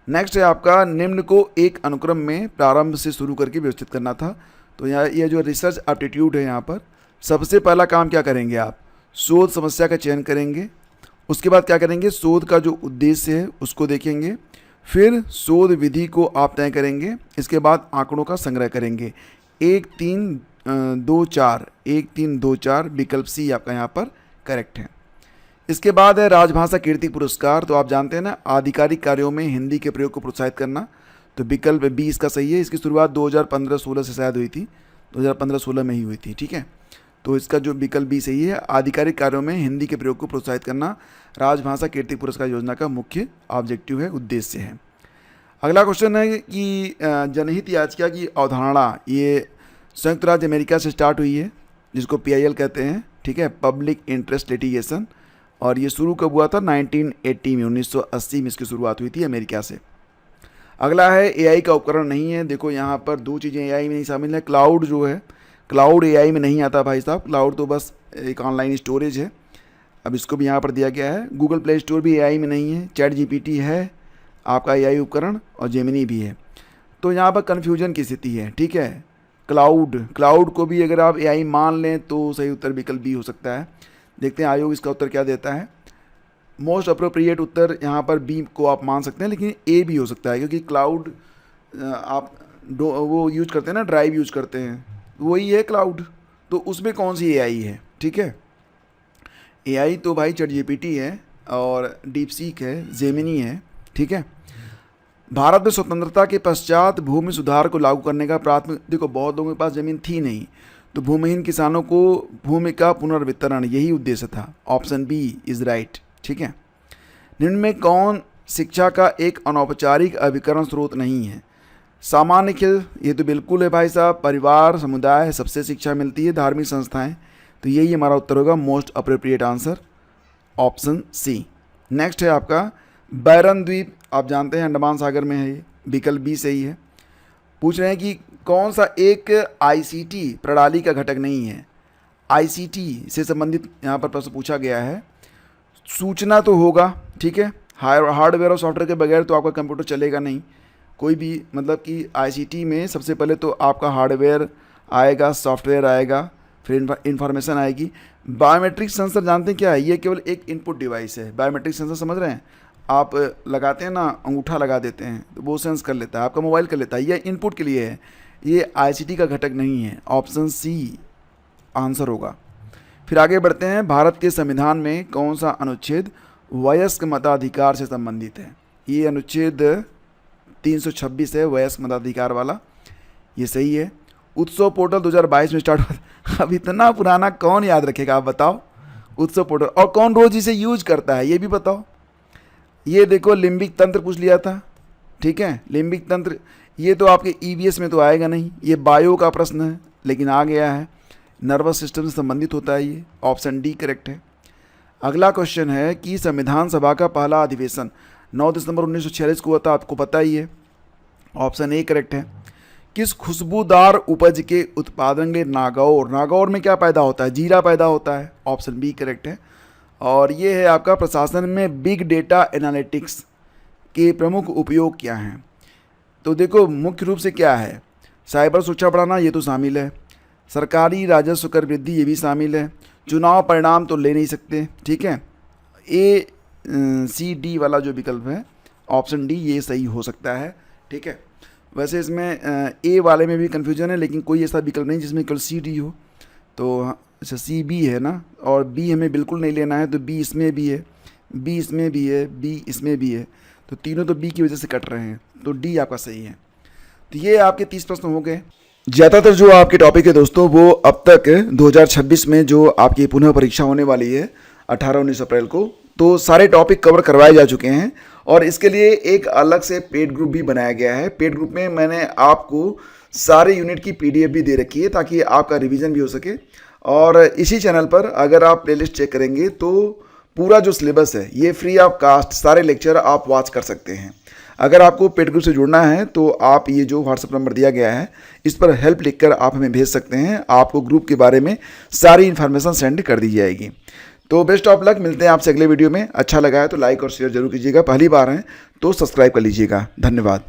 नेक्स्ट है आपका, निम्न को एक अनुक्रम में प्रारंभ से शुरू करके व्यवस्थित करना था। तो यहाँ ये जो रिसर्च एप्टीट्यूड है, यहाँ पर सबसे पहला काम क्या करेंगे आप? शोध समस्या का चयन करेंगे, उसके बाद क्या करेंगे? शोध का जो उद्देश्य है उसको देखेंगे, फिर शोध विधि को आप तय करेंगे, इसके बाद आंकड़ों का संग्रह करेंगे। 1 3 2 4 1 3 2 4 विकल्प सी आपका यहाँ पर करेक्ट है। इसके बाद है राजभाषा कीर्ति पुरस्कार। तो आप जानते हैं ना आधिकारिक कार्यों में हिंदी के प्रयोग को प्रोत्साहित करना, तो विकल्प बी इसका सही है। इसकी शुरुआत 2015-16 से शायद हुई थी, 2015-16 में ही हुई थी, ठीक है। तो इसका जो विकल्प बी सही है, आधिकारिक कार्यों में हिंदी के प्रयोग को प्रोत्साहित करना राजभाषा कीर्ति पुरस्कार योजना का मुख्य ऑब्जेक्टिव है, उद्देश्य है। अगला क्वेश्चन है कि जनहित याचिका की अवधारणा ये संयुक्त राज्य अमेरिका से स्टार्ट हुई है, जिसको PIL कहते हैं, ठीक है, पब्लिक इंटरेस्ट लिटिगेशन, और ये शुरू कब हुआ था? 1980 में, 1980 में इसकी शुरुआत हुई थी अमेरिका से। अगला है AI का उपकरण नहीं है। देखो यहाँ पर 2 चीज़ें AI में नहीं शामिल है। क्लाउड जो है, क्लाउड AI में नहीं आता भाई साहब, क्लाउड तो बस एक ऑनलाइन स्टोरेज है। अब इसको भी यहाँ पर दिया गया है। गूगल प्ले स्टोर भी AI में नहीं है। चैट GPT है आपका AI उपकरण, और जेमिनी भी है। तो यहाँ पर कन्फ्यूजन की स्थिति है, ठीक है। क्लाउड को भी अगर आप AI मान लें तो सही उत्तर विकल्प बी हो सकता है। देखते हैं आयोग इसका उत्तर क्या देता है। मोस्ट अप्रोप्रिएट उत्तर यहाँ पर बी को आप मान सकते हैं, लेकिन ए भी हो सकता है, क्योंकि क्लाउड आप वो यूज करते हैं ना, ड्राइव यूज करते हैं, वही है क्लाउड, तो उसमें कौन सी AI है, ठीक है। AI तो भाई चैट GPT है, और डीपसीक है, जेमिनी है, ठीक है। भारत में स्वतंत्रता के पश्चात भूमि सुधार को लागू करने का प्राथमिक, देखो बहुत लोगों के पास ज़मीन थी नहीं, तो भूमिहीन किसानों को भूमि का पुनर्वितरण, यही उद्देश्य था। Option B is right. ठीक है। निम्न में कौन शिक्षा का एक अनौपचारिक अभिकरण स्रोत नहीं है? सामान्य खेल, ये तो बिल्कुल है भाई साहब। परिवार, समुदाय, सबसे शिक्षा मिलती है। धार्मिक संस्थाएं, तो यही हमारा उत्तर होगा, most appropriate answer, option C. Next है आपका बैरन द्वीप, आप जानते हैं अंडमान सागर में है, ये विकल्प बी सही है। पूछ रहे हैं कि कौन सा एक आईसीटी प्रणाली का घटक नहीं है? आईसीटी से संबंधित यहाँ पर प्रश्न पूछा गया है। सूचना तो होगा, ठीक है, हार्डवेयर और सॉफ्टवेयर के बगैर तो आपका कंप्यूटर चलेगा नहीं। कोई भी मतलब कि आईसीटी में सबसे पहले तो आपका हार्डवेयर आएगा, सॉफ्टवेयर आएगा, फिर इंफॉर्मेशन आएगी। बायोमेट्रिक सेंसर जानते हैं क्या है? ये केवल एक इनपुट डिवाइस है। बायोमेट्रिक सेंसर समझ रहे हैं? आप लगाते हैं ना, अंगूठा लगा देते हैं तो वो सेंस कर लेता है, आपका मोबाइल कर लेता है, ये इनपुट के लिए है, ये आईसीटी का घटक नहीं है। ऑप्शन सी आंसर होगा। फिर आगे बढ़ते हैं। भारत के संविधान में कौन सा अनुच्छेद वयस्क मताधिकार से संबंधित है? ये अनुच्छेद 326 है, वयस्क मताधिकार वाला, ये सही है। उत्सव पोर्टल 2022 में स्टार्ट हुआ। अब इतना पुराना कौन याद रखेगा, आप बताओ। उत्सव पोर्टल, और कौन रोज इसे यूज करता है ये भी बताओ। ये देखो लिम्बिक तंत्र पूछ लिया था, ठीक है, लिम्बिक तंत्र, ये तो आपके ईवीएस में तो आएगा नहीं, ये बायो का प्रश्न है लेकिन आ गया है। नर्वस सिस्टम से संबंधित होता है ये, ऑप्शन डी करेक्ट है। अगला क्वेश्चन है कि संविधान सभा का पहला अधिवेशन 9 दिसंबर 1946 को हुआ था, आपको पता ही है, ऑप्शन ए करेक्ट है। किस खुशबूदार उपज के उत्पादन के लिए नागौर, नागौर में क्या पैदा होता है? जीरा पैदा होता है, ऑप्शन बी करेक्ट है। और ये है आपका प्रशासन में बिग डेटा एनालिटिक्स के प्रमुख उपयोग क्या हैं? तो देखो मुख्य रूप से क्या है, साइबर सुरक्षा बढ़ाना, ये तो शामिल है। सरकारी राजस्व कर वृद्धि, ये भी शामिल है। चुनाव परिणाम तो ले नहीं सकते, ठीक है। ए सी डी वाला जो विकल्प है, ऑप्शन डी, ये सही हो सकता है, ठीक है। वैसे इसमें ए वाले में भी कन्फ्यूजन है, लेकिन कोई ऐसा विकल्प नहीं जिसमें केवल सी डी हो। तो अच्छा सी बी है ना, और बी हमें बिल्कुल नहीं लेना है, तो बी इसमें भी है, बी इसमें भी है, बी इसमें भी है, तो तीनों तो बी की वजह से कट रहे हैं, तो डी आपका सही है। तो ये आपके 30 प्रश्न हो गए। ज़्यादातर जो आपके टॉपिक है दोस्तों, वो अब तक 2026 में जो आपकी पुनः परीक्षा होने वाली है 18-19 अप्रैल को, तो सारे टॉपिक कवर करवाए जा चुके हैं। और इसके लिए एक अलग से पेड ग्रुप भी बनाया गया है। पेड ग्रुप में मैंने आपको सारे यूनिट की पीडीएफ भी दे रखी है ताकि आपका रिवीजन भी हो सके। और इसी चैनल पर अगर आप प्लेलिस्ट चेक करेंगे तो पूरा जो सिलेबस है ये फ्री ऑफ कास्ट सारे लेक्चर आप वॉच कर सकते हैं। अगर आपको पेड ग्रुप से जुड़ना है तो आप ये जो व्हाट्सएप नंबर दिया गया है इस पर हेल्प लिखकर आप हमें भेज सकते हैं, आपको ग्रुप के बारे में सारी इन्फॉर्मेशन सेंड कर दी जाएगी। तो बेस्ट ऑफ लक, मिलते हैं आपसे अगले वीडियो में। अच्छा लगा है तो लाइक और शेयर जरूर कीजिएगा, पहली बार हैं तो सब्सक्राइब कर लीजिएगा। धन्यवाद।